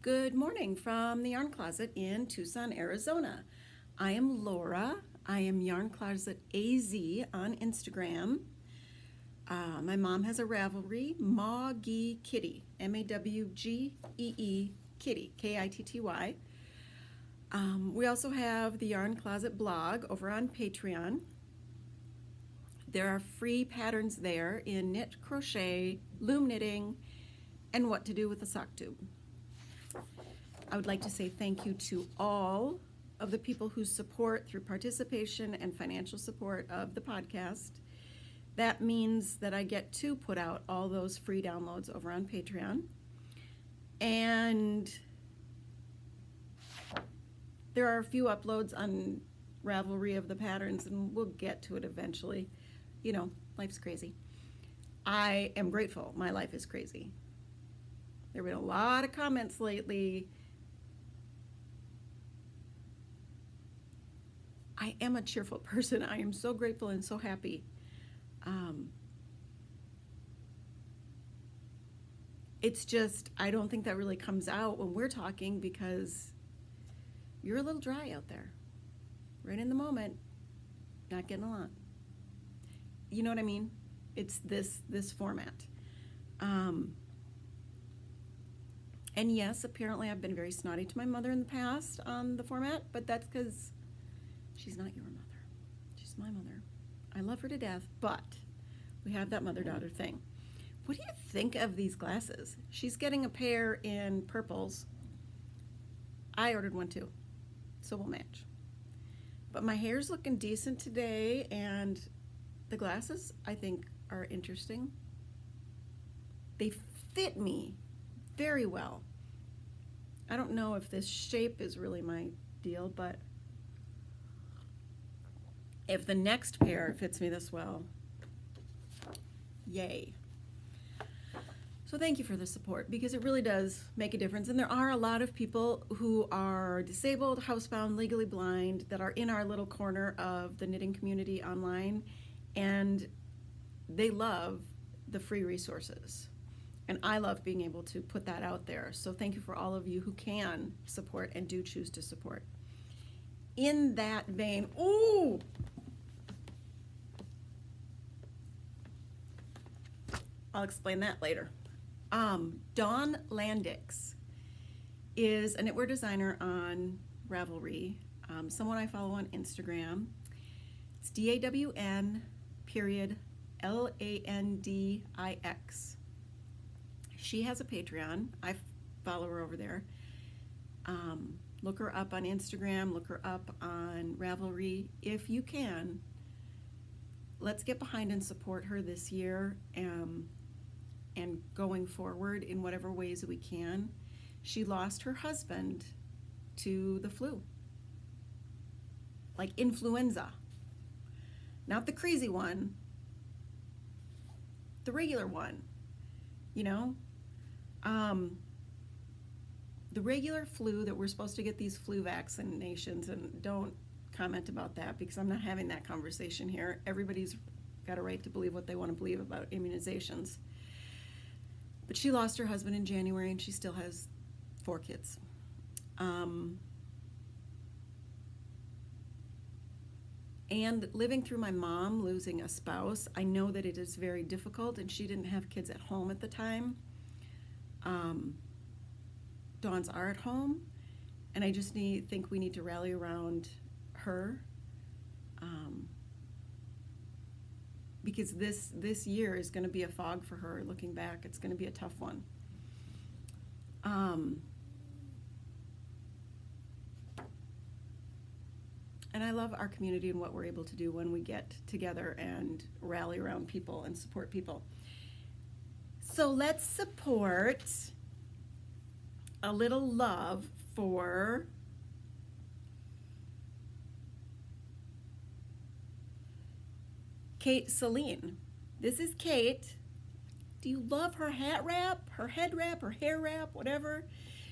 Good morning from the Yarn Closet in Tucson, Arizona. I am Laura. I am Yarn Closet AZ on Instagram. My mom has a Ravelry, MawgeeKitty, MAWGEE Kitty, KITTY. We also have the Yarn Closet blog over on Patreon. There are free patterns there in knit, crochet, loom knitting, and what to do with a sock tube. I would like to say thank you to all of the people who support through participation and financial support of the podcast. That means that I get to put out all those free downloads over on Patreon. And there are a few uploads on Ravelry of the patterns, and we'll get to it eventually. You know, life's crazy. I am grateful. My life is crazy. There have been a lot of comments lately. I am a cheerful person. I am so grateful and so happy. It's just, I don't think that really comes out when we're talking because you're a little dry out there. Right in the moment, not getting along. You know what I mean? It's this format. And yes, apparently I've been very snotty to my mother in the past on the format, but that's because she's not your mother. She's my mother. I love her to death, but we have that mother-daughter thing. What do you think of these glasses? She's getting a pair in purples. I ordered one too, so we'll match. But my hair's looking decent today, and the glasses, I think, are interesting. They fit me very well. I don't know if this shape is really my deal, but if the next pair fits me this well, yay. So thank you for the support, because it really does make a difference. And there are a lot of people who are disabled, housebound, legally blind, that are in our little corner of the knitting community online, and they love the free resources. And I love being able to put that out there. So thank you for all of you who can support and do choose to support. In that vein, ooh! I'll explain that later. Dawn Landix is a knitwear designer on Ravelry, someone I follow on Instagram. It's DAWN period LANDIX. She has a Patreon. I follow her over there. Look her up on Instagram, look her up on Ravelry. If you can, let's get behind and support her this year. And going forward in whatever ways we can. She lost her husband to the flu, like influenza. Not the crazy one, the regular one, you know? The regular flu that we're supposed to get these flu vaccinations, and don't comment about that because I'm not having that conversation here. Everybody's got a right to believe what they want to believe about immunizations. But she lost her husband in January, and she still has 4 kids. And living through my mom losing a spouse, I know that it is very difficult, and she didn't have kids at home at the time. Dawn's are at home, and I just think we need to rally around her. Because this year is going to be a fog for her. Looking back, it's going to be a tough one. And I love our community and what we're able to do when we get together and rally around people and support people. So let's support a little love for Selene. This is Kate. Do you love her hat wrap, her head wrap, her hair wrap, whatever?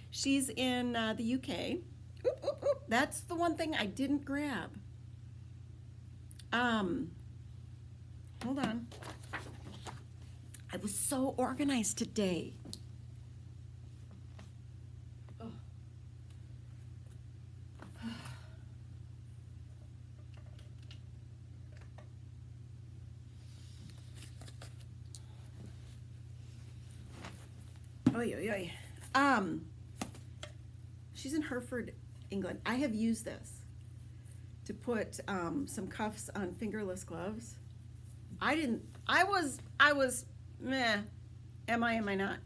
She's in the UK. Oop, oop, oop. That's the one thing I didn't grab. Hold on. I was so organized today. Oh. Oy, oy, oy. She's in Hereford, England. I have used this to put some cuffs on fingerless gloves. I was, meh. Am I not?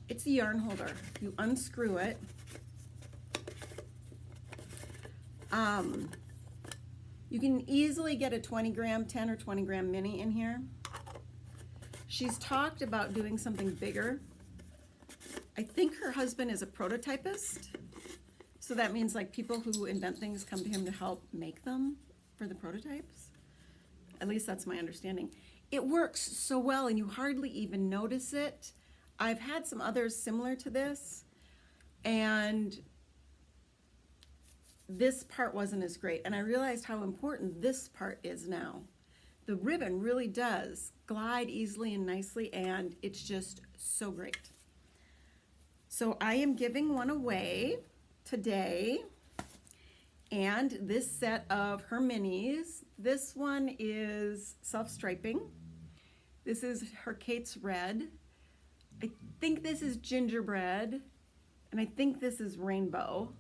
It's the yarn holder. You unscrew it. You can easily get a 10 or 20 gram mini in here. She's talked about doing something bigger. I think her husband is a prototypist. So that means like people who invent things come to him to help make them for the prototypes. At least that's my understanding. It works so well and you hardly even notice it. I've had some others similar to this, and this part wasn't as great. And I realized how important this part is now. The ribbon really does glide easily and nicely, and it's just so great. So I am giving one away today, and this set of her minis. This one is self-striping. This is her Kate's Red. I think this is gingerbread, and I think this is rainbow.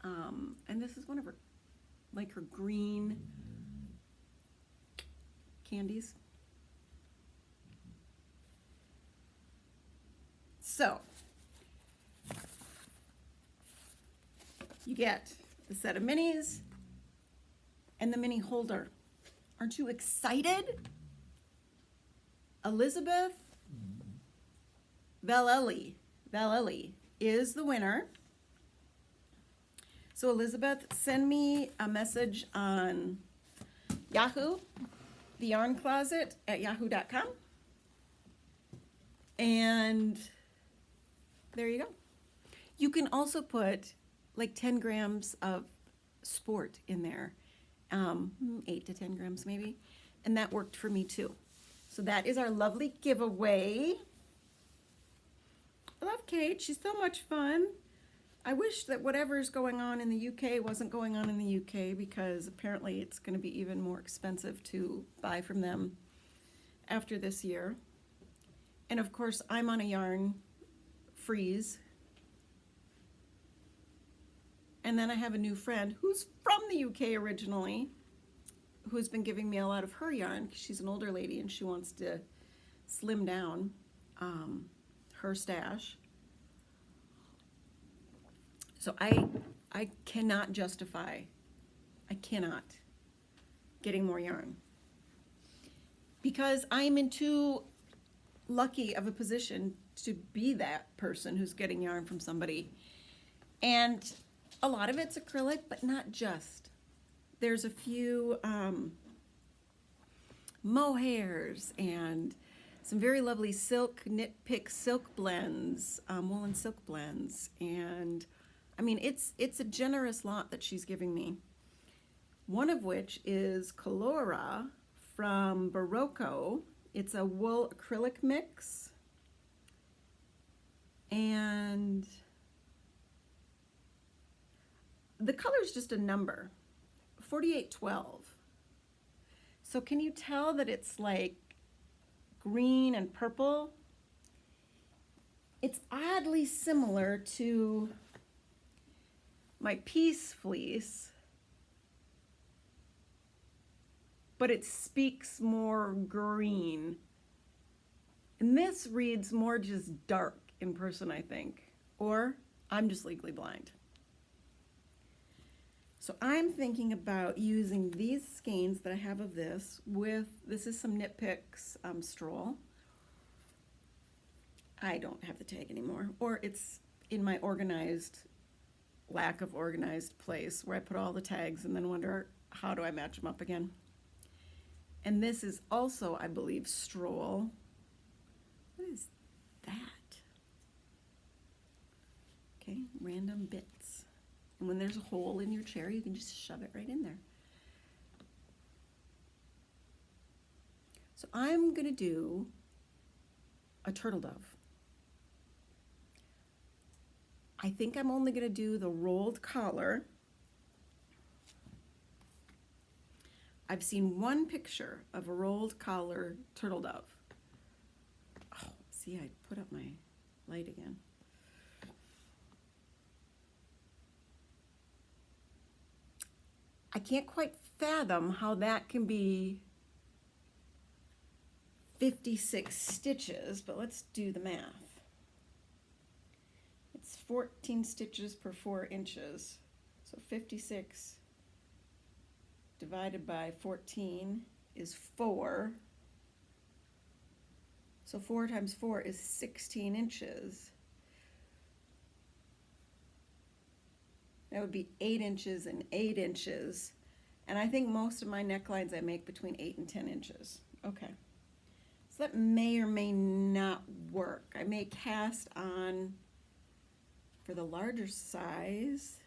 And this is one of her, like her green candies. So, you get the set of minis and the mini holder. Aren't you excited? Elizabeth Valelli is the winner. So Elizabeth, send me a message on Yahoo, TheYarnCloset at yahoo.com. And there you go. You can also put like 10 grams of sport in there, 8 to 10 grams maybe, and that worked for me too. So that is our lovely giveaway. I love Kate, she's so much fun. I wish that whatever's going on in the UK wasn't going on in the UK, because apparently it's going to be even more expensive to buy from them after this year. And of course, I'm on a yarn freeze. And then I have a new friend who's from the UK originally, who's been giving me a lot of her yarn because she's an older lady and she wants to slim down her stash. So I cannot justify, I cannot getting more yarn, because I'm in too lucky of a position to be that person who's getting yarn from somebody. And a lot of it's acrylic, but not just. There's a few mohairs and some very lovely silk, knit pick silk blends, woolen silk blends, and I mean, it's a generous lot that she's giving me. One of which is Colora from Barocco. It's a wool acrylic mix. And the color's just a number, 4812. So can you tell that it's like green and purple? It's oddly similar to my Peace Fleece, but it speaks more green. And this reads more just dark in person, I think. Or I'm just legally blind. So I'm thinking about using these skeins that I have of this with, this is some Knit Picks Stroll. I don't have the tag anymore, or it's in my lack of organized place where I put all the tags and then wonder, how do I match them up again? And this is also, I believe, Stroll. What is that? Okay, random bits. And when there's a hole in your chair, you can just shove it right in there. So I'm gonna do a turtle dove. I think I'm only going to do the rolled collar. I've seen one picture of a rolled collar turtle dove. Oh, see See, I put up my light again. I can't quite fathom how that can be 56 stitches, but let's do the math. It's 14 stitches per 4 inches. So 56 divided by 14 is 4. So 4 times 4 is 16 inches. That would be 8 inches and 8 inches. And I think most of my necklines I make between 8 and 10 inches. Okay. So that may or may not work. I may cast on for the larger size.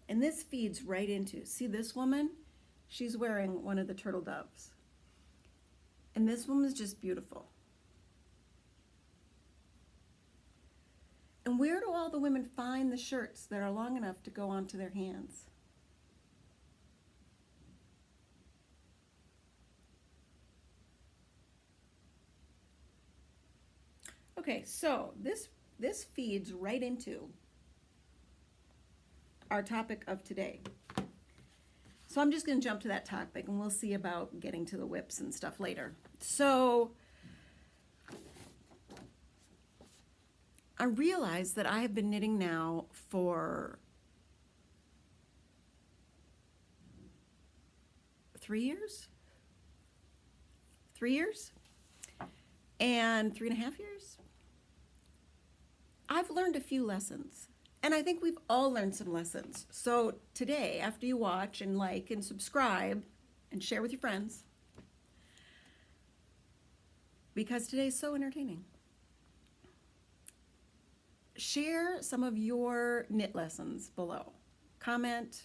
And this feeds right into, see this woman? She's wearing one of the turtle doves. And this one is just beautiful. And where do all the women find the shirts that are long enough to go onto their hands? Okay, so this feeds right into our topic of today. So I'm just going to jump to that topic, and we'll see about getting to the whips and stuff later. So I realize that I have been knitting now for 3 years? 3 years? And 3.5 years? I've learned a few lessons. And I think we've all learned some lessons. So today, after you watch and like and subscribe and share with your friends, because today's so entertaining, share some of your knit lessons below. Comment,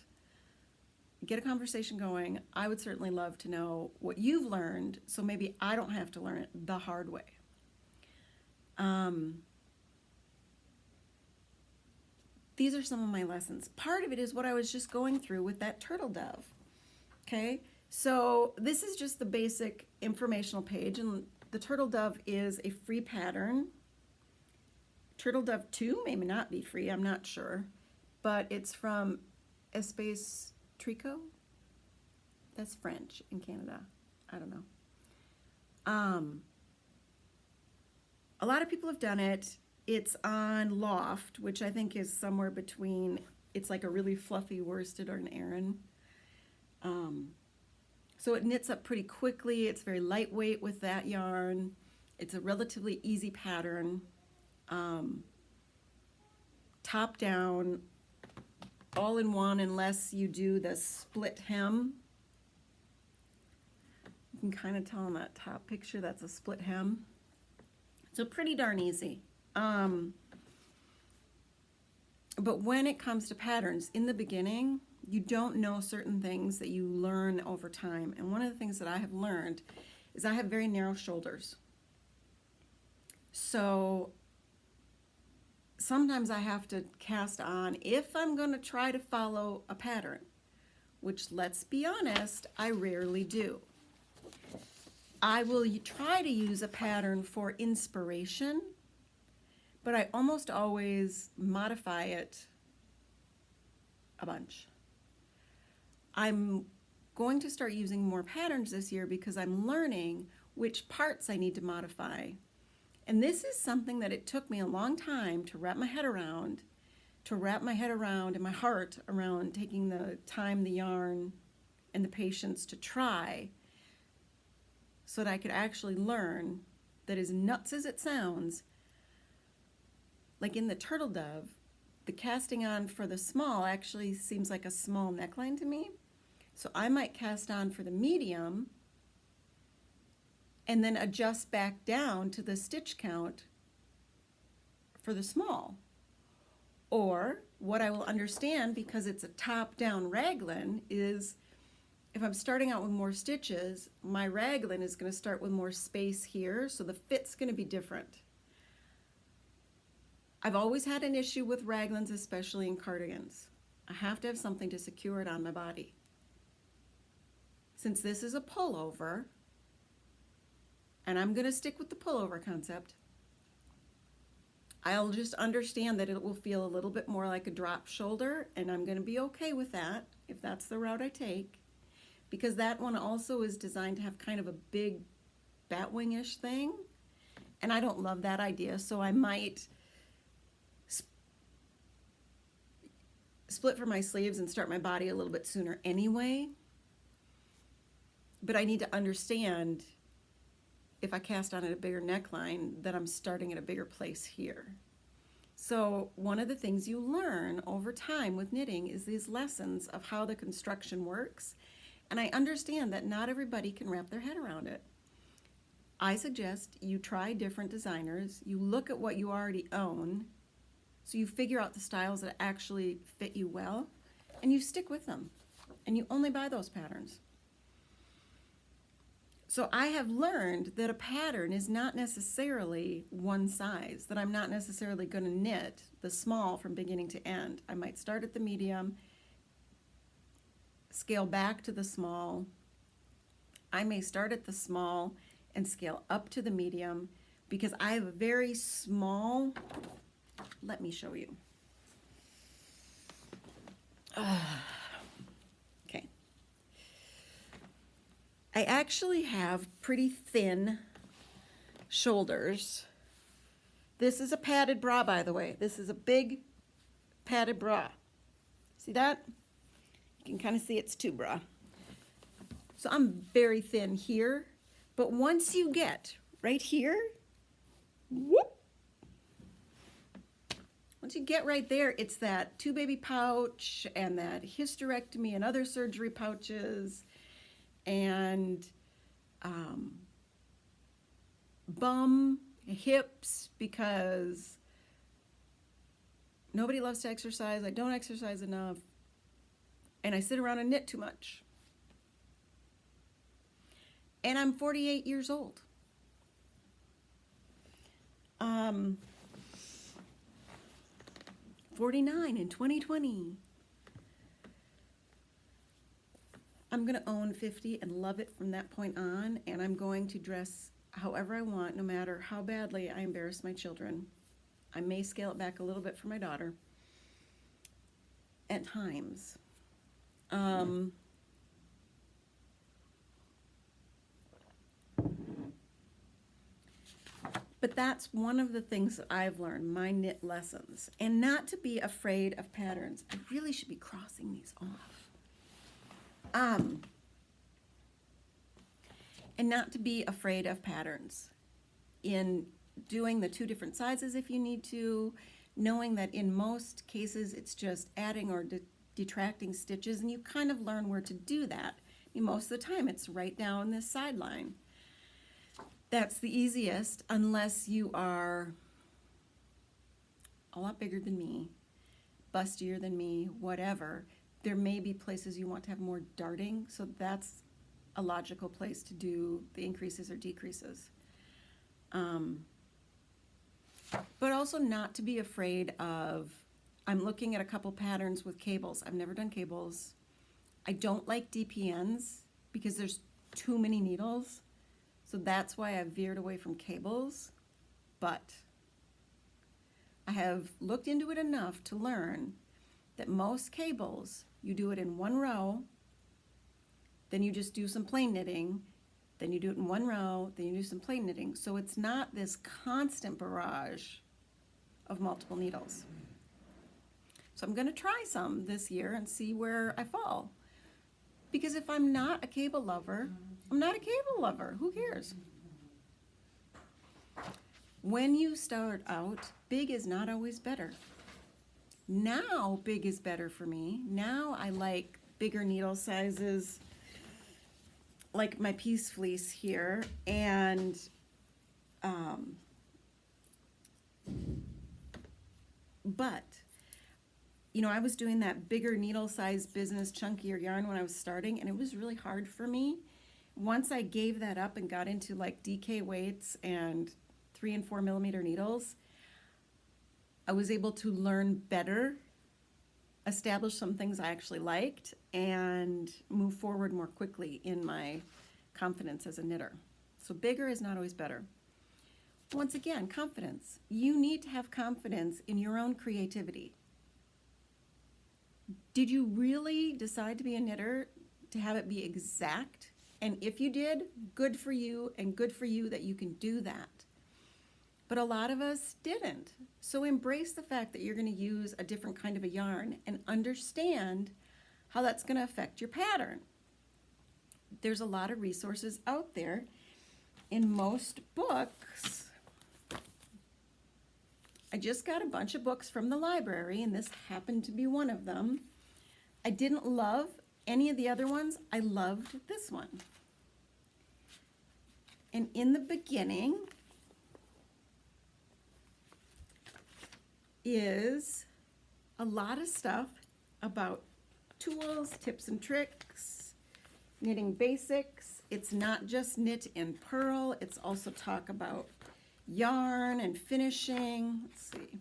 get a conversation going. I would certainly love to know what you've learned, so maybe I don't have to learn it the hard way. These are some of my lessons. Part of it is what I was just going through with that turtle dove. Okay, so this is just the basic informational page, and the turtle dove is a free pattern. Turtle Dove 2 may not be free, I'm not sure, but it's from Espace Tricot. That's French in Canada. I don't know. A lot of people have done it. It's on Loft, which I think is somewhere between, it's like a really fluffy worsted or an Aran. So it knits up pretty quickly. It's very lightweight with that yarn. It's a relatively easy pattern. Top down, all in one, unless you do the split hem. You can kind of tell on that top picture that's a split hem. So pretty darn easy. But when it comes to patterns, in the beginning, you don't know certain things that you learn over time. And one of the things that I have learned is I have very narrow shoulders. So sometimes I have to cast on if I'm going to try to follow a pattern, which, let's be honest, I rarely do. I will try to use a pattern for inspiration, but I almost always modify it a bunch. I'm going to start using more patterns this year because I'm learning which parts I need to modify. And this is something that it took me a long time to wrap my head around, and my heart around, taking the time, the yarn, and the patience to try, so that I could actually learn that, as nuts as it sounds, like in the turtle dove, the casting on for the small actually seems like a small neckline to me. So I might cast on for the medium and then adjust back down to the stitch count for the small. Or what I will understand, because it's a top-down raglan, is if I'm starting out with more stitches, my raglan is going to start with more space here, so the fit's going to be different. I've always had an issue with raglans, especially in cardigans. I have to have something to secure it on my body. Since this is a pullover, and I'm going to stick with the pullover concept, I'll just understand that it will feel a little bit more like a drop shoulder, and I'm going to be okay with that if that's the route I take, because that one also is designed to have kind of a big batwing-ish thing, and I don't love that idea, so I might split for my sleeves and start my body a little bit sooner anyway. But I need to understand, if I cast on at a bigger neckline, that I'm starting at a bigger place here. So one of the things you learn over time with knitting is these lessons of how the construction works. And I understand that not everybody can wrap their head around it. I suggest you try different designers, you look at what you already own, so you figure out the styles that actually fit you well, and you stick with them. And you only buy those patterns. So I have learned that a pattern is not necessarily one size, that I'm not necessarily going to knit the small from beginning to end. I might start at the medium, scale back to the small. I may start at the small and scale up to the medium, because I have a very small, let me show you. Okay. I actually have pretty thin shoulders. This is a padded bra, by the way. This is a big padded bra. See that? You can kind of see it's two bra. So I'm very thin here, but once you get right here, whoop, once you get right there, it's that two baby pouch and that hysterectomy and other surgery pouches and bum, hips, because nobody loves to exercise. I don't exercise enough, and I sit around and knit too much. And I'm 48 years old. 49 in 2020. I'm going to own 50 and love it from that point on, and I'm going to dress however I want, no matter how badly I embarrass my children. I may scale it back a little bit for my daughter at times. But that's one of the things that I've learned, my knit lessons, and not to be afraid of patterns. I really should be crossing these off. And not to be afraid of patterns in doing the two different sizes if you need to, knowing that in most cases it's just adding or detracting stitches, and you kind of learn where to do that. I mean, most of the time it's right down this sideline. That's the easiest, unless you are a lot bigger than me, bustier than me, whatever. There may be places you want to have more darting, so that's a logical place to do the increases or decreases. But also not to be afraid of, I'm looking at a couple patterns with cables. I've never done cables. I don't like DPNs because there's too many needles. So that's why I veered away from cables, but I have looked into it enough to learn that most cables, you do it in one row, then you just do some plain knitting, then you do it in one row, then you do some plain knitting. So it's not this constant barrage of multiple needles. So I'm going to try some this year and see where I fall. Because if I'm not a cable lover, I'm not a cable lover. Who cares? When you start out, big is not always better. Now big is better for me. Now I like bigger needle sizes, like my piece fleece here, and but you know, I was doing that bigger needle size business, chunkier yarn when I was starting, and it was really hard for me. Once I gave that up and got into like DK weights and 3 and 4 millimeter needles, I was able to learn better, establish some things I actually liked, and move forward more quickly in my confidence as a knitter. So bigger is not always better. Once again, confidence. You need to have confidence in your own creativity. Did you really decide to be a knitter to have it be exact? And if you did, good for you, and good for you that you can do that. But a lot of us didn't. So embrace the fact that you're going to use a different kind of a yarn and understand how that's going to affect your pattern. There's a lot of resources out there. In most books, I just got a bunch of books from the library, and this happened to be one of them. I didn't love any of the other ones. I loved this one. And in the beginning is a lot of stuff about tools, tips and tricks, knitting basics. It's not just knit and purl, it's also talk about yarn and finishing. Let's see.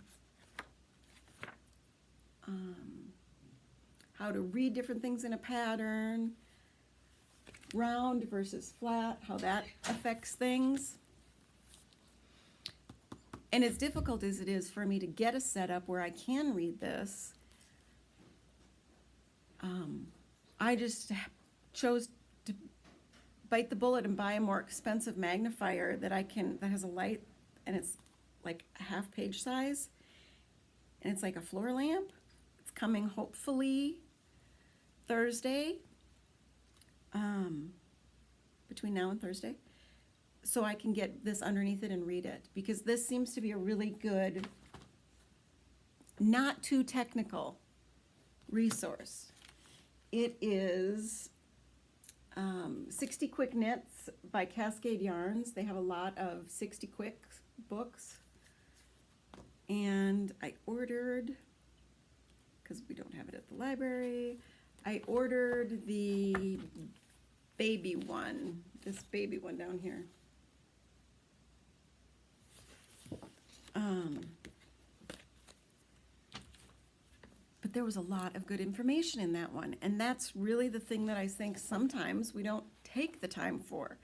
How to read different things in a pattern, round versus flat, how that affects things. And as difficult as it is for me to get a setup where I can read this, I just chose to bite the bullet and buy a more expensive magnifier that has a light, and it's like a half page size, and it's like a floor lamp. It's coming hopefully Thursday, between now and Thursday, so I can get this underneath it and read it, because this seems to be a really good, not too technical resource. It is 60 Quick Knits by Cascade Yarns. They have a lot of 60 Quick books, and I ordered, because we don't have it at the library, I ordered the baby one, this baby one down here. But there was a lot of good information in that one, and that's really the thing that I think sometimes we don't take the time for.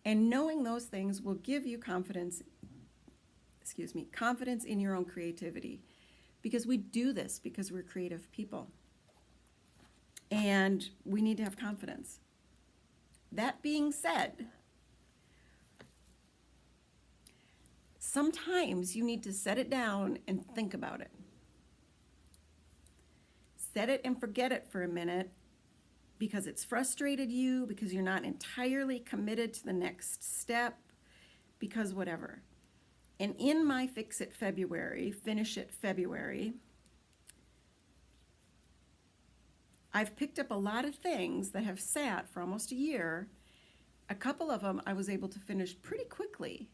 And knowing those things will give you confidence in your own creativity, because we do this because we're creative people. And we need to have confidence. That being said, sometimes you need to set it down and think about it. Set it and forget it for a minute, because it's frustrated you, because you're not entirely committed to the next step, because whatever. And in my Fix It February, Finish It February, I've picked up a lot of things that have sat for almost a year. A couple of them I was able to finish pretty quickly.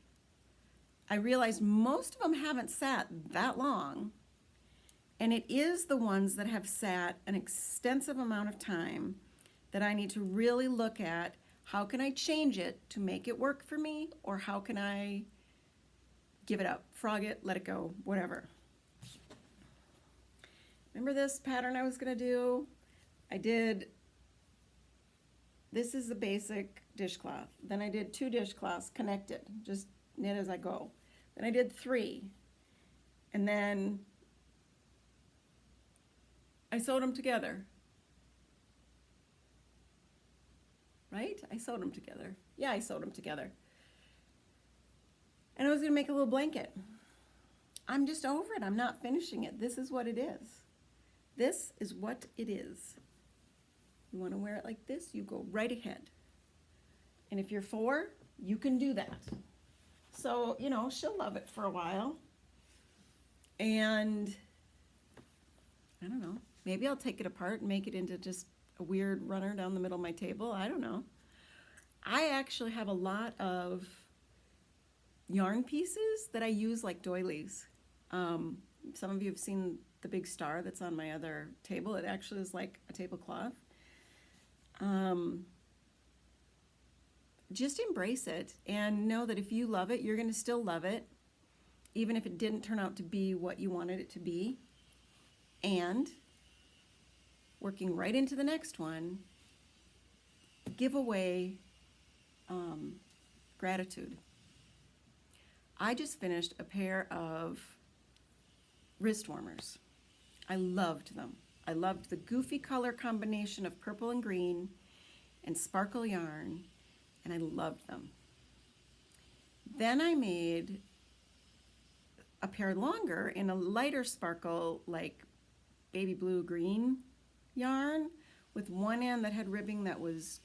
I realized most of them haven't sat that long, and it is the ones that have sat an extensive amount of time that I need to really look at. How can I change it to make it work for me, or how can I give it up, frog it, let it go, whatever. Remember this pattern I was gonna do? I did, this is the basic dishcloth. Then I did 2 dishcloths connected, just knit as I go. Then I did 3. And then I sewed them together. Right? I sewed them together. Yeah, I sewed them together. And I was gonna make a little blanket. I'm just over it, I'm not finishing it. This is what it is. This is what it is. You want to wear it like this, you go right ahead. And if you're 4, you can do that. So, you know, she'll love it for a while. And I don't know, maybe I'll take it apart and make it into just a weird runner down the middle of my table. I don't know. I actually have a lot of yarn pieces that I use like doilies. Some of you have seen the big star that's on my other table. It actually is like a tablecloth. Just embrace it and know that if you love it, you're going to still love it, even if it didn't turn out to be what you wanted it to be. And working right into the next one, give away gratitude. I just finished a pair of wrist warmers. I loved them. I loved the goofy color combination of purple and green and sparkle yarn, and I loved them. Then I made a pair longer in a lighter sparkle, like baby blue green yarn, with one end that had ribbing that was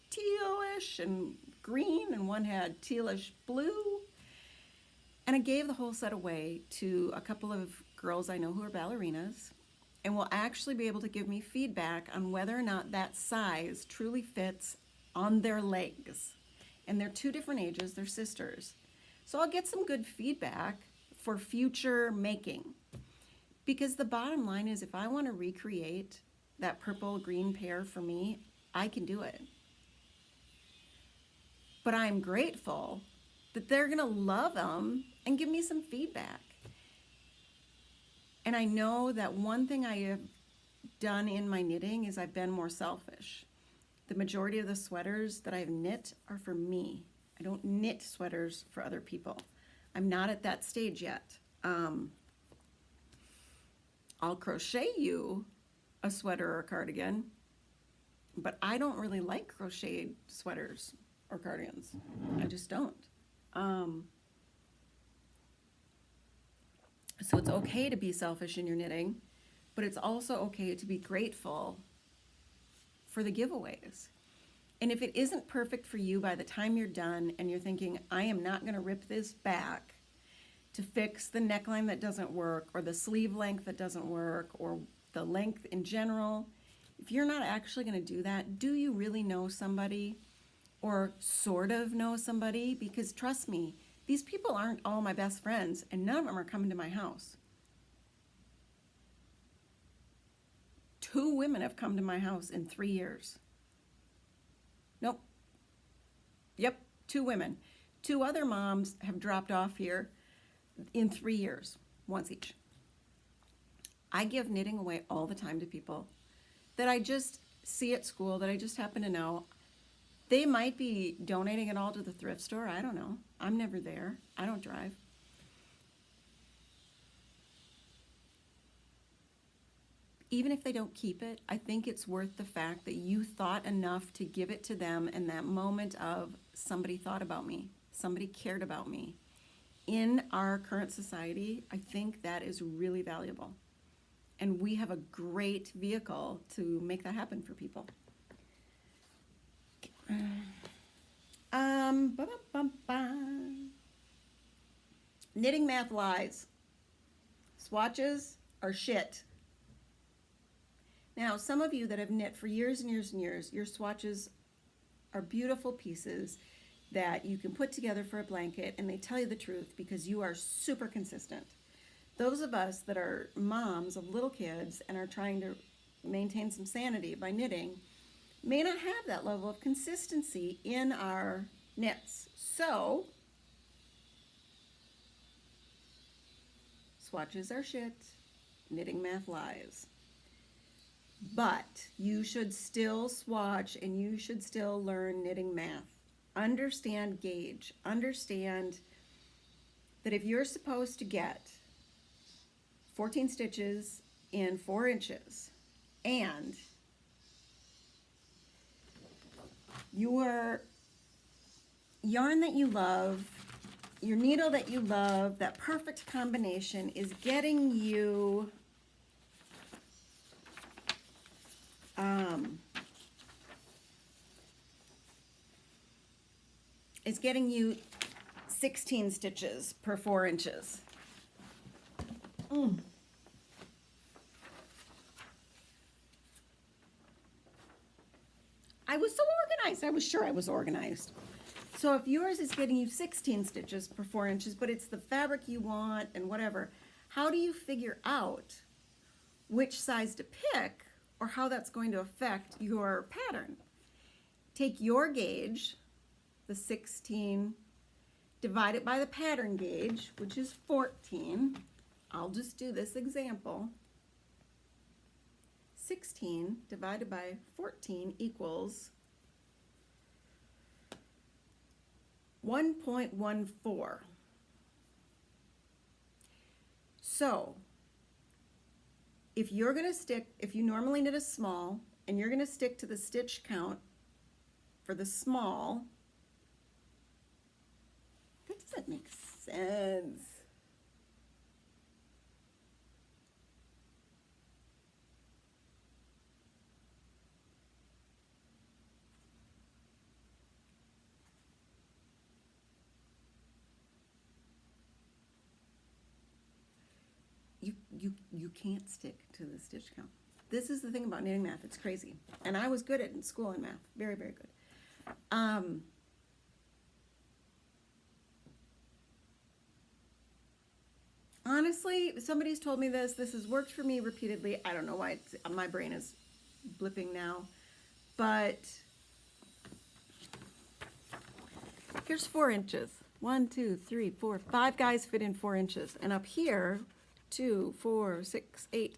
tealish and green, and one had tealish blue. And I gave the whole set away to a couple of girls I know who are ballerinas, and will actually be able to give me feedback on whether or not that size truly fits on their legs. And they're 2 different ages, they're sisters. So I'll get some good feedback for future making. Because the bottom line is, if I want to recreate that purple green pair for me, I can do it. But I'm grateful that they're gonna love them and give me some feedback. And I know that one thing I have done in my knitting is I've been more selfish. The majority of the sweaters that I've knit are for me. I don't knit sweaters for other people. I'm not at that stage yet. I'll crochet you a sweater or a cardigan, but I don't really like crocheted sweaters or cardigans. I just don't. So it's okay to be selfish in your knitting, but it's also okay to be grateful for the giveaways. And if it isn't perfect for you by the time you're done and you're thinking, I am not going to rip this back to fix the neckline that doesn't work, or the sleeve length that doesn't work, or the length in general, if you're not actually going to do that, do you really know somebody, or sort of know somebody? Because trust me, these people aren't all my best friends, and none of them are coming to my house. 2 women have come to my house in 3 years. Nope. Yep, 2 women. 2 other moms have dropped off here in 3 years, once each. I give knitting away all the time to people that I just see at school, that I just happen to know. They might be donating it all to the thrift store. I don't know. I'm never there. I don't drive. Even if they don't keep it, I think it's worth the fact that you thought enough to give it to them in that moment of, somebody thought about me, somebody cared about me. In our current society, I think that is really valuable. And we have a great vehicle to make that happen for people. Knitting math lies. Swatches are shit. Now, some of you that have knit for years and years and years, your swatches are beautiful pieces that you can put together for a blanket, and they tell you the truth because you are super consistent. Those of us that are moms of little kids and are trying to maintain some sanity by knitting may not have that level of consistency in our knits. So, swatches are shit, knitting math lies. But you should still swatch, and you should still learn knitting math. Understand gauge. Understand that if you're supposed to get 14 stitches in 4 inches, and your yarn that you love, your needle that you love, that perfect combination is getting you it's getting you 16 stitches per 4 inches. I was so organized. I was sure I was organized. So if yours is getting you 16 stitches per 4 inches, but it's the fabric you want and whatever, how do you figure out which size to pick or how that's going to affect your pattern? Take your gauge, the 16, divide it by the pattern gauge, which is 14. I'll just do this example. 16 divided by 14 equals 1.14. So if you're going to stick, if you normally knit a small and you're going to stick to the stitch count for the small, that doesn't make sense. You can't stick to the stitch count. This is the thing about knitting math. It's crazy. And I was good at it in school in math. Very, very good. Honestly, somebody's told me this. This has worked for me repeatedly. I don't know why my brain is blipping now. But here's 4 inches. 1, 2, 3, 4, 5 guys fit in 4 inches. And up here, 2, 4, 6, 8,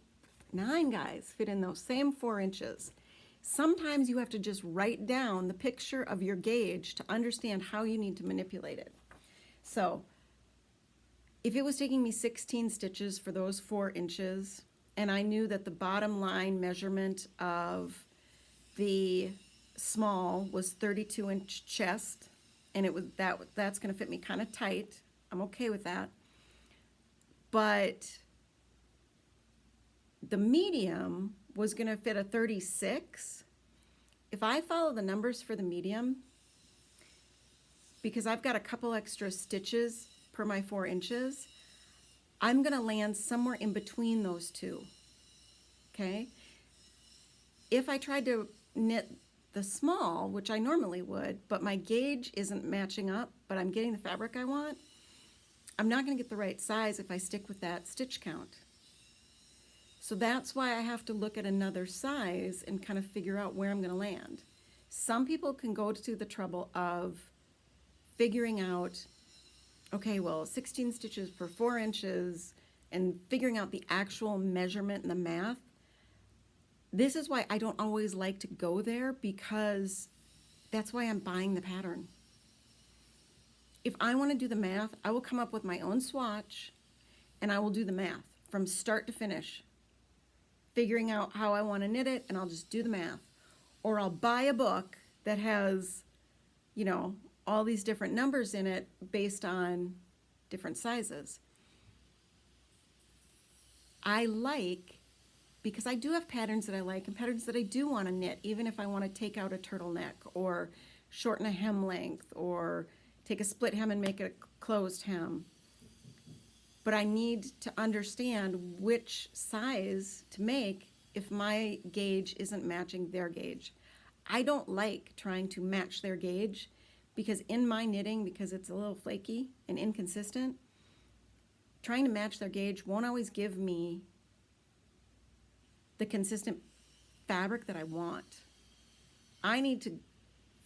9 guys fit in those same 4 inches. Sometimes you have to just write down the picture of your gauge to understand how you need to manipulate it. So if it was taking me 16 stitches for those 4 inches, and I knew that the bottom line measurement of the small was 32-inch chest, and it was that's going to fit me kind of tight, I'm okay with that. But the medium was going to fit a 36. If I follow the numbers for the medium, because I've got a couple extra stitches per my 4 inches, I'm going to land somewhere in between those two, okay? If I tried to knit the small, which I normally would, but my gauge isn't matching up, but I'm getting the fabric I want, I'm not going to get the right size if I stick with that stitch count. So that's why I have to look at another size and kind of figure out where I'm going to land. Some people can go to the trouble of figuring out, okay, well, 16 stitches per 4 inches and figuring out the actual measurement and the math. This is why I don't always like to go there, because that's why I'm buying the pattern. If I want to do the math, I will come up with my own swatch and I will do the math from start to finish, figuring out how I want to knit it, and I'll just do the math. Or I'll buy a book that has, you know, all these different numbers in it based on different sizes. I like, because I do have patterns that I like and patterns that I do want to knit, even if I want to take out a turtleneck or shorten a hem length or take a split hem and make it a closed hem. But I need to understand which size to make if my gauge isn't matching their gauge. I don't like trying to match their gauge, because in my knitting, because it's a little flaky and inconsistent, trying to match their gauge won't always give me the consistent fabric that I want. I need to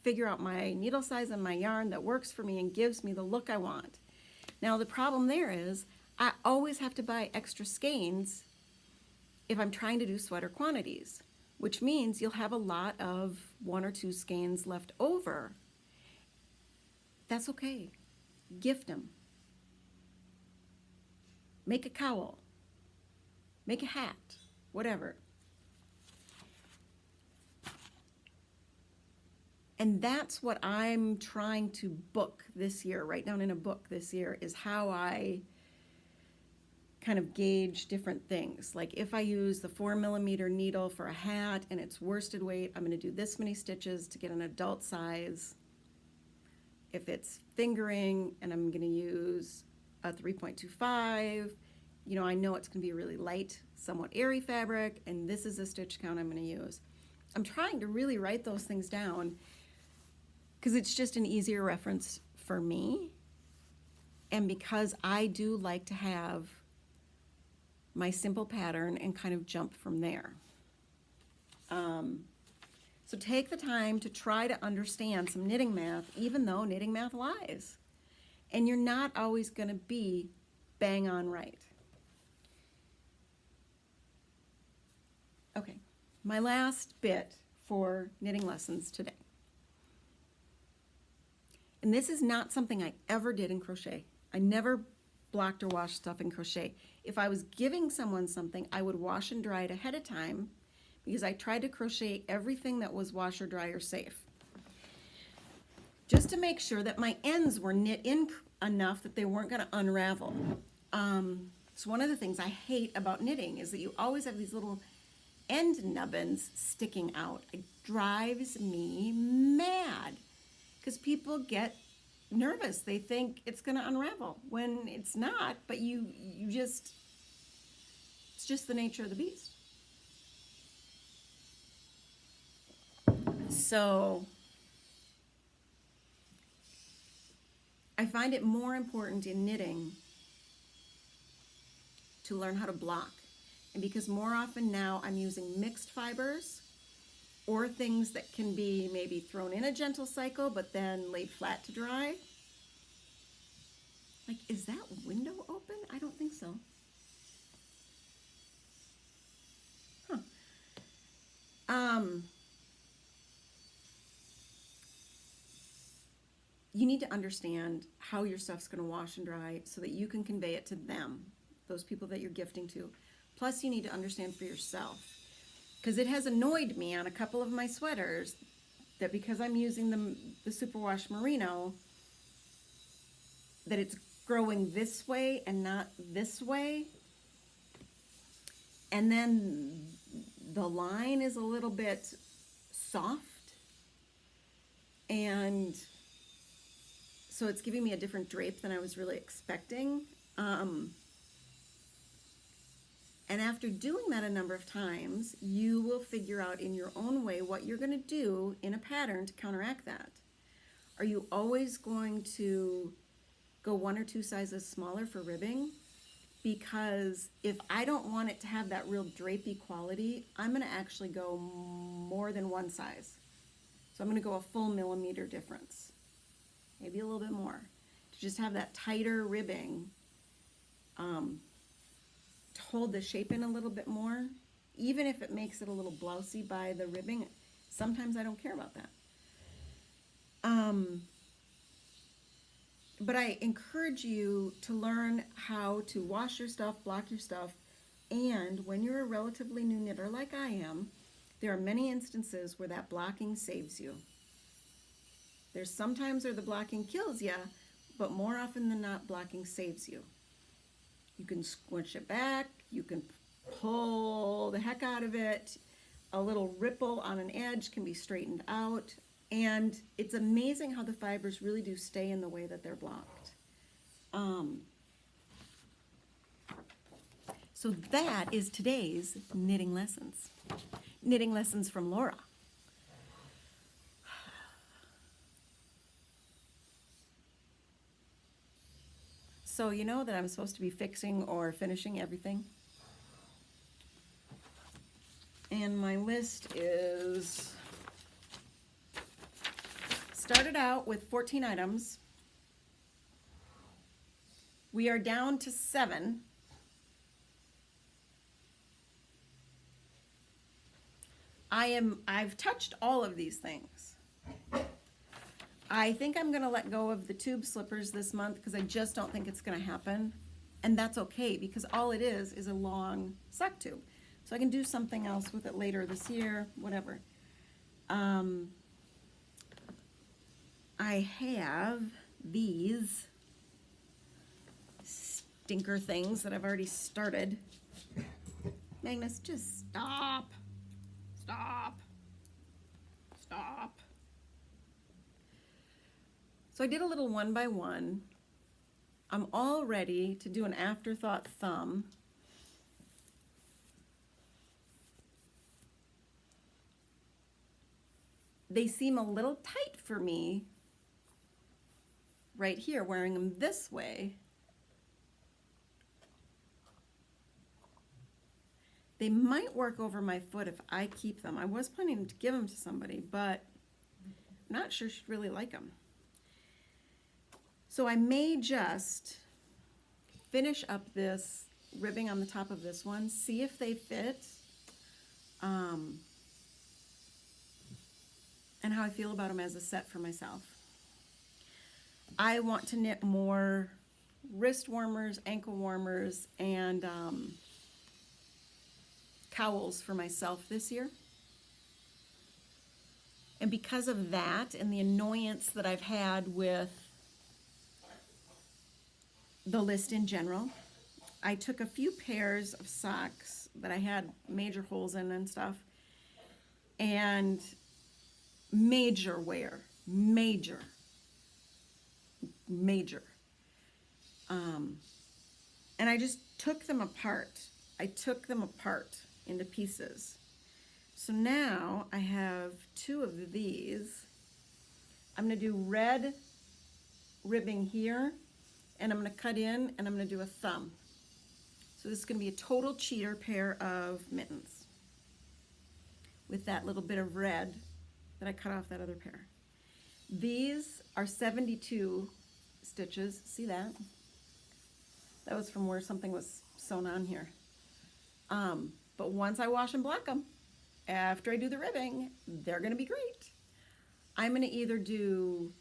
figure out my needle size and my yarn that works for me and gives me the look I want. Now the problem there is I always have to buy extra skeins if I'm trying to do sweater quantities, which means you'll have a lot of 1 or 2 skeins left over. That's okay. Gift them. Make a cowl. Make a hat. Whatever. And that's what I'm trying to book this year, write down in a book this year, is how I kind of gauge different things. Like if I use the 4mm needle for a hat and it's worsted weight, I'm going to do this many stitches to get an adult size. If it's fingering and I'm going to use a 3.25, you know, I know it's going to be a really light, somewhat airy fabric, and this is the stitch count I'm going to use. I'm trying to really write those things down because it's just an easier reference for me, and because I do like to have my simple pattern and kind of jump from there. So take the time to try to understand some knitting math, even though knitting math lies. And you're not always going to be bang on right. Okay, my last bit for knitting lessons today And this is not something I ever did in crochet. I never blocked or washed stuff in crochet. If I was giving someone something, I would wash and dry it ahead of time because I tried to crochet everything that was washer dryer safe. Just to make sure that my ends were knit in enough that they weren't gonna unravel. So one of the things I hate about knitting is that you always have these little end nubbins sticking out. It drives me mad because people get nervous. They think it's going to unravel when it's not, but you just, it's just the nature of the beast. So I find it more important in knitting to learn how to block. And because more often now I'm using mixed fibers or things that can be maybe thrown in a gentle cycle but then laid flat to dry. Like, is that window open? I don't think so. You need to understand how your stuff's going to wash and dry so that you can convey it to them, those people that you're gifting to. Plus, you need to understand for yourself. Because it has annoyed me on a couple of my sweaters that because I'm using the superwash merino, that it's growing this way and not this way. And then the line is a little bit soft. And so it's giving me a different drape than I was really expecting. And after doing that a number of times, you will figure out in your own way what you're going to do in a pattern to counteract that. Are you always going to go 1 or 2 sizes smaller for ribbing? Because if I don't want it to have that real drapey quality, I'm going to actually go more than 1 size. So I'm going to go a full millimeter difference, maybe a little bit more, to just have that tighter ribbing. To hold the shape in a little bit more, even if it makes it a little blousy by the ribbing. Sometimes I don't care about that. But I encourage you to learn how to wash your stuff, block your stuff, and when you're a relatively new knitter like I am, there are many instances where that blocking saves you. There's sometimes where the blocking kills you, but more often than not, blocking saves you. You can squish it back, you can pull the heck out of it. A little ripple on an edge can be straightened out. And it's amazing how the fibers really do stay in the way that they're blocked. So that is today's knitting lessons. Knitting lessons from Laura. So you know that I'm supposed to be fixing or finishing everything. And my list is, started out with 14 items. We are down to 7. I've touched all of these things. I think I'm gonna let go of the tube slippers this month because I just don't think it's gonna happen. And that's okay because all it is a long sock tube. So I can do something else with it later this year, whatever. I have these stinker things that I've already started. Magnus, just stop. Stop. Stop. So I did a little 1 by 1. I'm all ready to do an afterthought thumb. They seem a little tight for me right here, wearing them this way. They might work over my foot if I keep them. I was planning to give them to somebody, but I'm not sure she'd really like them. So I may just finish up this ribbing on the top of this one, see if they fit, and how I feel about them as a set for myself. I want to knit more wrist warmers, ankle warmers, and cowls for myself this year. And because of that and the annoyance that I've had with the list in general, I took a few pairs of socks that I had major holes in and stuff, and major wear, major. And I just took them apart. I took them apart into pieces. So now I have 2 of these. I'm gonna do red ribbing here, and I'm gonna cut in, and I'm gonna do a thumb. So this is gonna be a total cheater pair of mittens with that little bit of red that I cut off that other pair. These are 72 stitches. See that? That was from where something was sewn on here. But once I wash and block them, after I do the ribbing, they're gonna be great. I'm gonna either do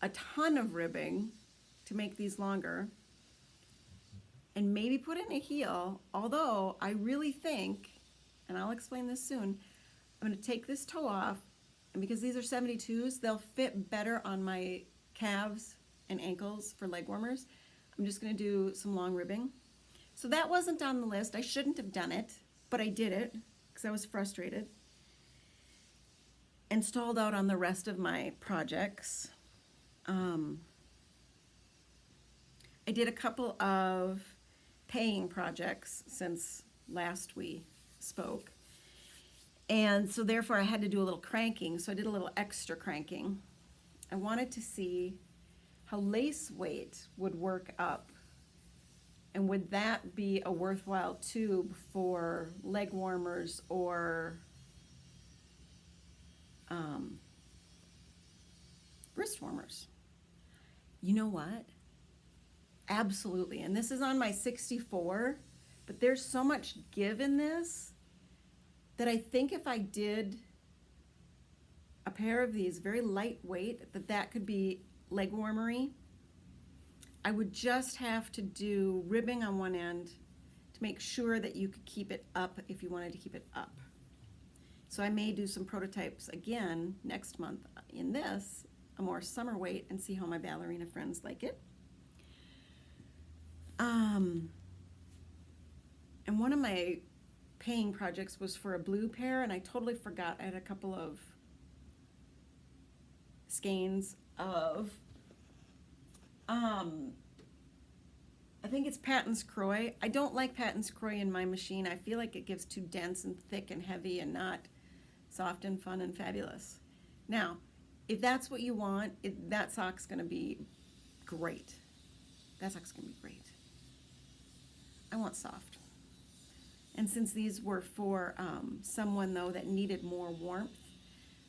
a ton of ribbing to make these longer and maybe put in a heel, although I really think, and I'll explain this soon, I'm gonna take this toe off, and because these are 72s, they'll fit better on my calves and ankles for leg warmers. I'm just gonna do some long ribbing. So that wasn't on the list. I shouldn't have done it, but I did it because I was frustrated and stalled out on the rest of my projects. I did a couple of paying projects since last we spoke. And so therefore I had to do a little cranking, so I did a little extra cranking. I wanted to see how lace weight would work up, and would that be a worthwhile tube for leg warmers or wrist warmers. You know what? Absolutely. And this is on my 64, but there's so much give in this that I think if I did a pair of these very lightweight, that could be leg warmery. I would just have to do ribbing on one end to make sure that you could keep it up if you wanted to keep it up. So I may do some prototypes again next month in this, a more summer weight, and see how my ballerina friends like it. And one of my paying projects was for a blue pair, and I totally forgot. I had a couple of skeins of, I think it's Patton's Croy. I don't like Patton's Croy in my machine. I feel like it gives too dense and thick and heavy and not soft and fun and fabulous. Now, if that's what you want, that sock's gonna be great. That sock's gonna be great. I want soft. And since these were for someone though that needed more warmth,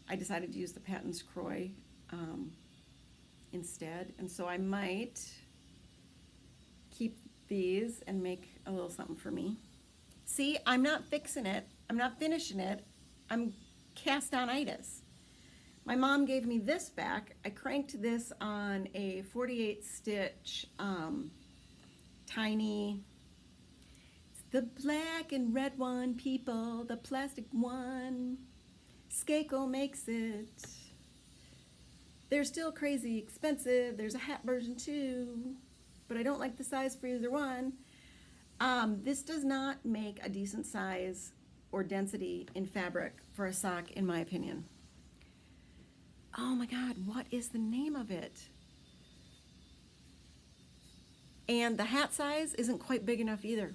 I decided to use the Patton's Croy instead. And so I might keep these and make a little something for me. See, I'm not fixing it. I'm not finishing it. I'm cast-on-itis. My mom gave me this back. I cranked this on a 48 stitch tiny, it's the black and red one, people, the plastic one. Skako makes it. They're still crazy expensive. There's a hat version too, but I don't like the size for either one. This does not make a decent size or density in fabric for a sock, in my opinion. Oh my God, what is the name of it? And the hat size isn't quite big enough either.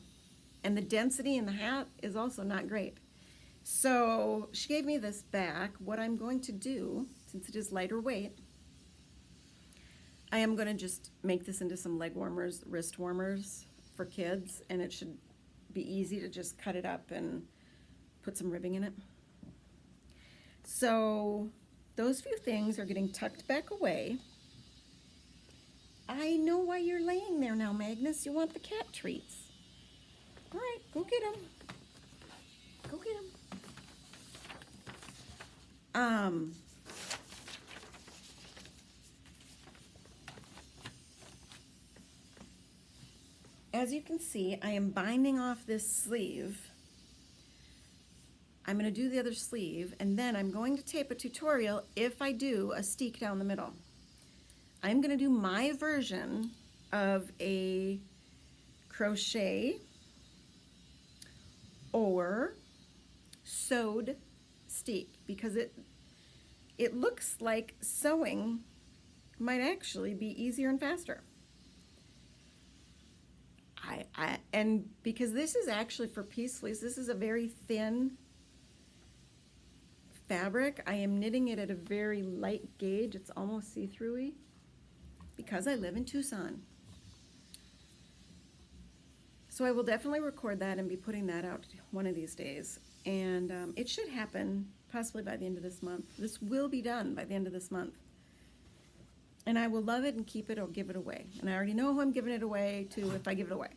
And the density in the hat is also not great. So she gave me this back. What I'm going to do, since it is lighter weight, I am going to just make this into some leg warmers, wrist warmers for kids, and it should be easy to just cut it up and put some ribbing in it. So those few things are getting tucked back away. I know why you're laying there now, Magnus. You want the cat treats. All right, go get them. Go get them. as you can see, I am binding off this sleeve. I'm going to do the other sleeve, and then I'm going to tape a tutorial if I do a steek down the middle. I'm going to do my version of a crochet or sewed steek, because it looks like sewing might actually be easier and faster. And because this is actually for piece sleeves, this is a very thin fabric. I am knitting it at a very light gauge. It's almost see-through-y because I live in Tucson. So I will definitely record that and be putting that out one of these days. And it should happen possibly by the end of this month. This will be done by the end of this month. And I will love it and keep it or give it away. And I already know who I'm giving it away to if I give it away.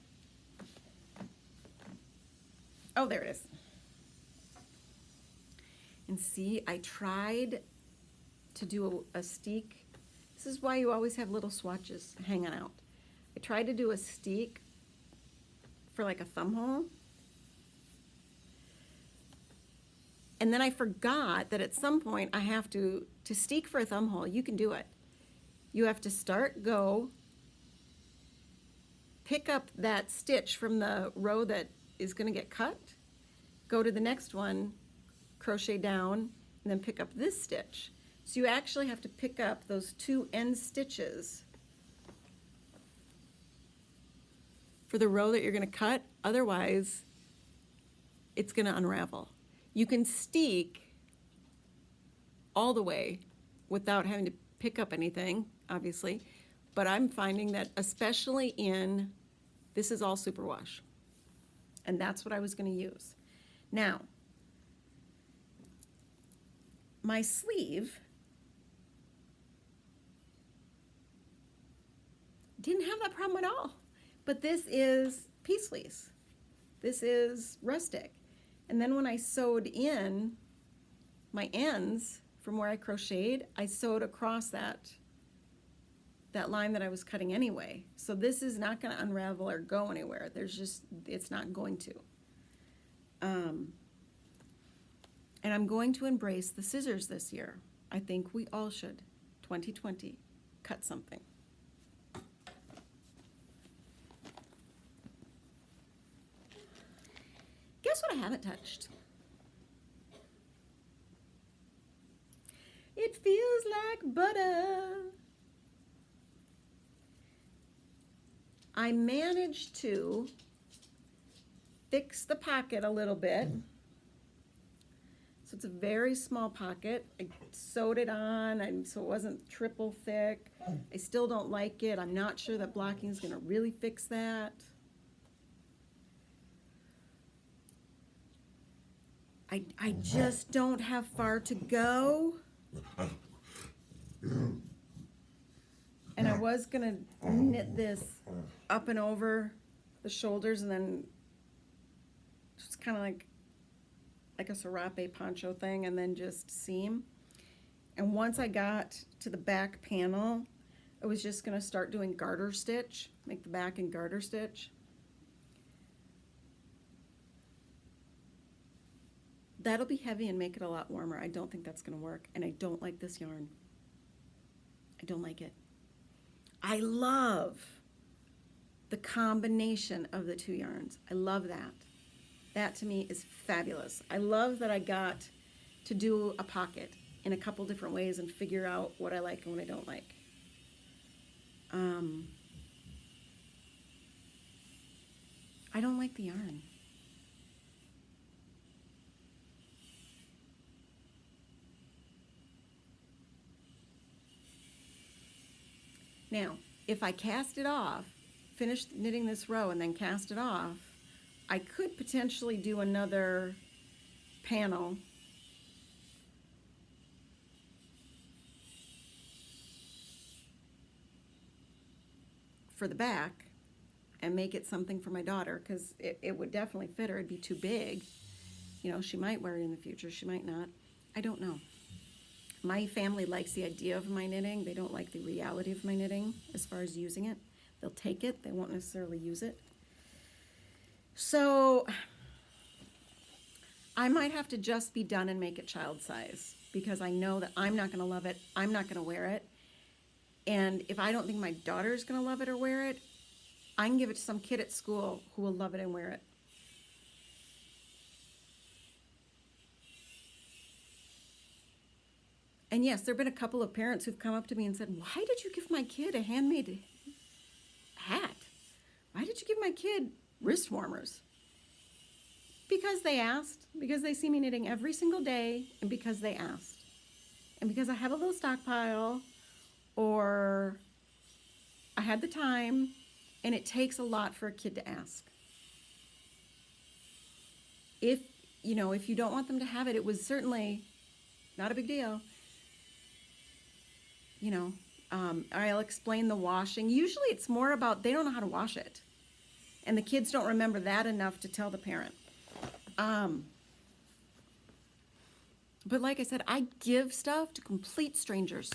Oh, there it is. And see, I tried to do a steek. This is why you always have little swatches hanging out. I tried to do a steek for like a thumb hole. And then I forgot that at some point I have to steek for a thumb hole. You can do it. You have to start, go, pick up that stitch from the row that is going to get cut, go to the next one, crochet down, and then pick up this stitch. So you actually have to pick up those two end stitches for the row that you're going to cut. Otherwise, it's going to unravel. You can steek all the way without having to pick up anything, obviously, but I'm finding that especially in, this is all superwash, and that's what I was going to use. Now, my sleeve didn't have that problem at all, but this is piece fleece. This is rustic. And then when I sewed in my ends from where I crocheted, I sewed across that line that I was cutting anyway. So this is not going to unravel or go anywhere. It's not going to. And I'm going to embrace the scissors this year. I think we all should. 2020, cut something. Guess what I haven't touched? It feels like butter. I managed to fix the pocket a little bit. So it's a very small pocket. I sewed it on so it wasn't triple thick. I still don't like it. I'm not sure that blocking is going to really fix that. I just don't have far to go. And I was gonna knit this up and over the shoulders and then just kind of like a serape poncho thing and then just seam. And once I got to the back panel, I was just gonna start doing garter stitch, make the back and garter stitch. That'll be heavy and make it a lot warmer. I don't think that's going to work, and I don't like this yarn. I don't like it. I love the combination of the two yarns. I love that. That to me is fabulous. I love that I got to do a pocket in a couple different ways and figure out what I like and what I don't like. I don't like the yarn. Now, if I cast it off, finish knitting this row and then cast it off, I could potentially do another panel for the back and make it something for my daughter, because it would definitely fit her. It'd be too big. You know, she might wear it in the future, she might not. I don't know. My family likes the idea of my knitting. They don't like the reality of my knitting as far as using it. They'll take it, they won't necessarily use it. So I might have to just be done and make it child size because I know that I'm not going to love it. I'm not going to wear it. And if I don't think my daughter's going to love it or wear it, I can give it to some kid at school who will love it and wear it. And yes, there have been a couple of parents who've come up to me and said, why did you give my kid a handmade hat? Why did you give my kid wrist warmers? Because they asked, because they see me knitting every single day, and because they asked. And because I have a little stockpile, or I had the time, and it takes a lot for a kid to ask. If you don't want them to have it, it was certainly not a big deal. I'll explain the washing. Usually it's more about they don't know how to wash it. And the kids don't remember that enough to tell the parent. But like I said, I give stuff to complete strangers.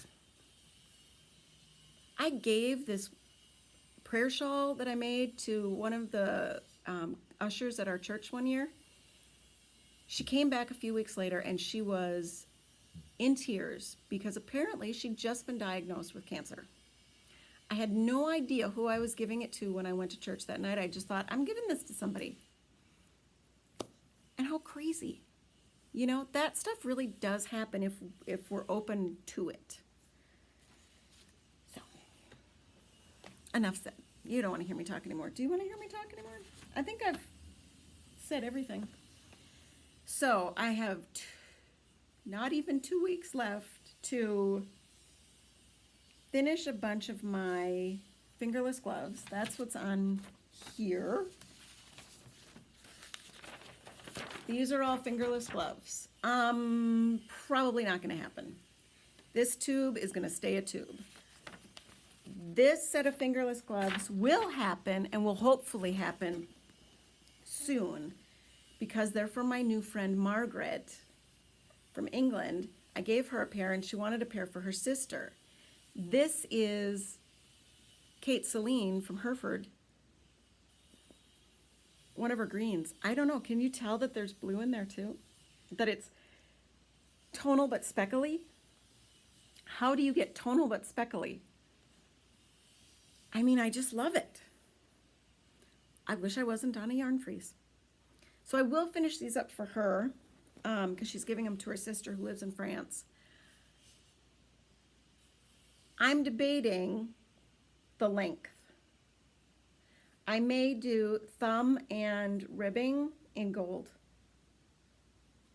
I gave this prayer shawl that I made to one of the ushers at our church one year. She came back a few weeks later and she was in tears because apparently she'd just been diagnosed with cancer. I had no idea who I was giving it to when I went to church that night. I just thought, I'm giving this to somebody. And how crazy. That stuff really does happen if we're open to it. So, enough said. You don't want to hear me talk anymore. Do you want to hear me talk anymore? I think I've said everything. So, I have not even 2 weeks left to finish a bunch of my fingerless gloves. That's what's on here. These are all fingerless gloves. Probably not going to happen. This tube is going to stay a tube. This set of fingerless gloves will happen and will hopefully happen soon because they're from my new friend Margaret from England. I gave her a pair and she wanted a pair for her sister. This is Kate Selene from Hereford. One of her greens. I don't know. Can you tell that there's blue in there too? That it's tonal but speckly? How do you get tonal but speckly? I mean, I just love it. I wish I wasn't on a yarn freeze. So I will finish these up for her because she's giving them to her sister who lives in France. I'm debating the length. I may do thumb and ribbing in gold.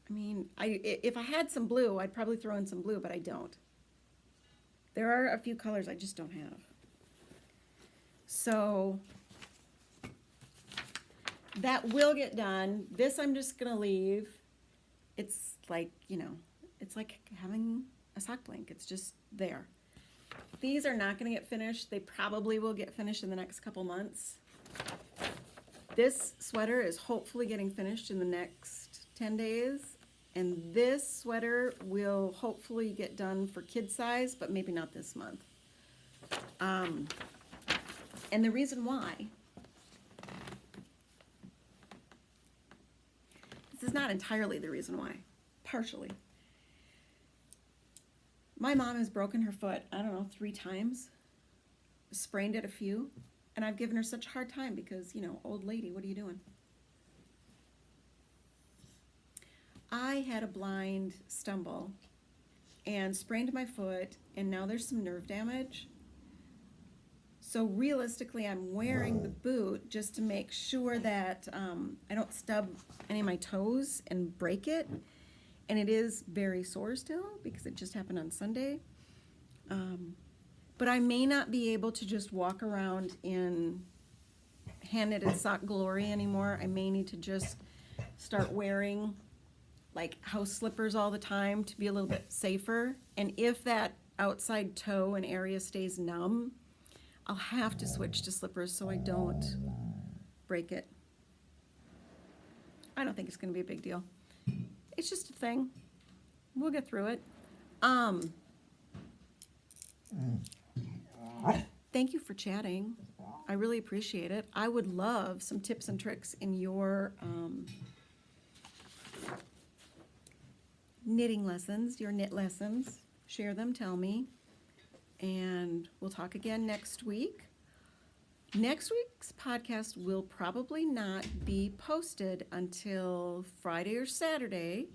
I mean, if I had some blue, I'd probably throw in some blue, but I don't. There are a few colors I just don't have. So that will get done. This I'm just gonna leave. It's like, it's like having a sock blank. It's just there. These are not gonna get finished. They probably will get finished in the next couple months. This sweater is hopefully getting finished in the next 10 days. And this sweater will hopefully get done for kid size, but maybe not this month. And the reason why, this is not entirely the reason why, partially. My mom has broken her foot, 3 times, sprained it a few, and I've given her such a hard time because, old lady, what are you doing? I had a blind stumble and sprained my foot, and now there's some nerve damage. So realistically, I'm wearing the boot just to make sure that I don't stub any of my toes and break it. And it is very sore still because it just happened on Sunday. But I may not be able to just walk around in hand-knitted sock glory anymore. I may need to just start wearing like house slippers all the time to be a little bit safer. And if that outside toe and area stays numb, I'll have to switch to slippers so I don't break it. I don't think it's going to be a big deal. It's just a thing. We'll get through it. Thank you for chatting. I really appreciate it. I would love some tips and tricks in your knitting lessons, your knit lessons. Share them, tell me. And we'll talk again next week. Next week's podcast will probably not be posted until Friday or Saturday,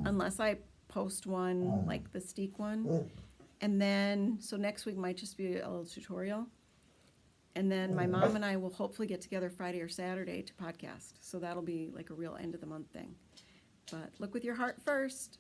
unless I post one like the Steak one. And then, so next week might just be a little tutorial. And then my mom and I will hopefully get together Friday or Saturday to podcast. So that'll be like a real end of the month thing. But look with your heart first.